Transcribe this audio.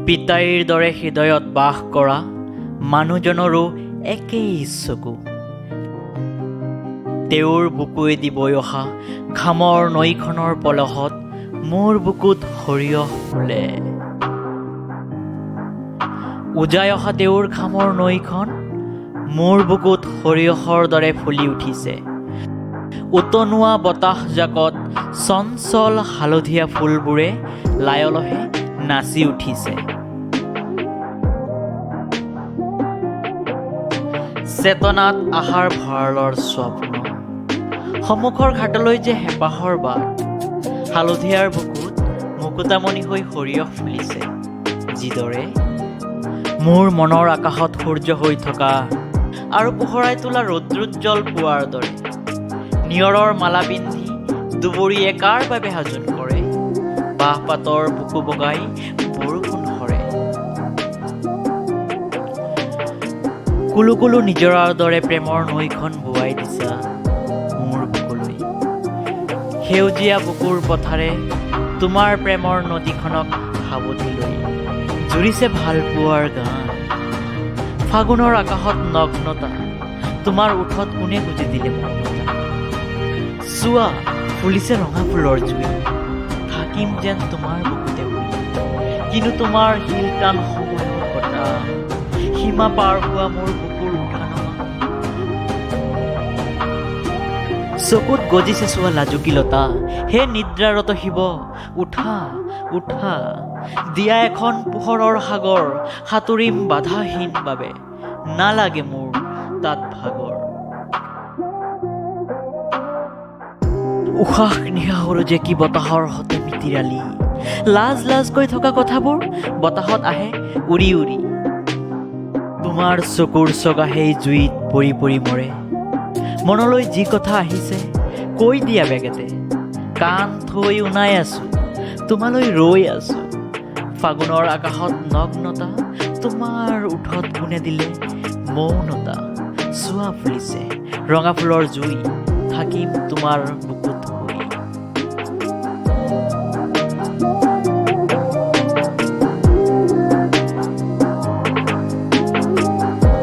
পিতাইৰ দৰে হৃদয়ত বাস কৰা মানুহজনৰো একেই চকু। তেওঁৰ বুকুৱেদি বৈ অহা ঘামৰ নৈখনৰ পলহত মোৰ বুকুত সৰিয়হ ফুলে। উজাই অহা তেওঁৰ ঘামৰ নৈখন মোৰ বুকুত সৰিয়হৰ দৰে ফুলি উঠিছে। উতনোৱা বতাহজাকত চঞ্চল হালধীয়া ফুলবোৰে লায়লহে নাচি উঠিছে। চেতনাত আহাৰ ভঁৰালৰ স্বপ্ন, সন্মুখৰ ঘাটলৈ যে হেঁপাহৰ বাট। হালধীয়াৰ বুকুত মুকুতামণি হৈ সৰিয়হ ফুলিছে, যিদৰে মোৰ মনৰ আকাশত সূৰ্য হৈ থকা আৰু পোহৰাই তোলা ৰৌদ্ৰোজ্জ্বল পুৱাৰ দৰে। নিয়ৰৰ মালা পিন্ধি দুবৰিয়ে কাৰ বাবে সাজোন কৰে, বাঁহপাতৰ বুকু বগাই বৰষুণ সৰে। কুলু কুলু নিজৰাৰ দৰে প্ৰেমৰ নৈখন বোৱাই দিছা মোৰ বুকুলৈ। সেউজীয়া বুকুৰ পথাৰে তোমাৰ প্ৰেমৰ নদীখনক সাৱটি লৈ জুৰিছে ভাল পোৱাৰ গান। ফাগুনৰ আকাশত নগ্নতা, তোমাৰ ওঠত কোনে গুজি দিলে মৌনতা। চোৱা ফুলিছে ৰঙা ফুলৰ জুই, থাকিম যেন তোমাৰ বুকুতে শুই। কিন্তু তোমাৰ শিল টান সময়ৰ কথা, সীমা পাৰ হোৱা মোৰ বুকুৰ উঠা নমা। চকুত গজিছে চোৱা লাজুকীলতা, হে নিদ্ৰাৰত শিৱ উঠা উঠা। দিয়া এখন পোহৰৰ সাগৰ, সাঁতুৰিম বাধাহীন বাবে, নালাগে মোৰ তাত ভাগৰ। উশাহ নিশাহৰো যে কি বতাহৰ সতে মিতিৰালি, লাজ লাজকৈ থকা কথাবোৰ বতাহত আহে উৰি উৰি। তোমাৰ চকুৰ চগা সেই জুইত পৰি পৰি মৰে, মনলৈ যি কথা আহিছে কৈ দিয়া বেগেতে। কাণ থৈ উনাই আছো, তোমালৈ ৰৈ আছো। ফাগুনৰ আকাশত নগ্নতা, তোমাৰ ওঠত কোনে দিলে মৌনতা। চোৱা ফুলিছে ৰঙা ফুলৰ জুই, থাকিম তোমাৰ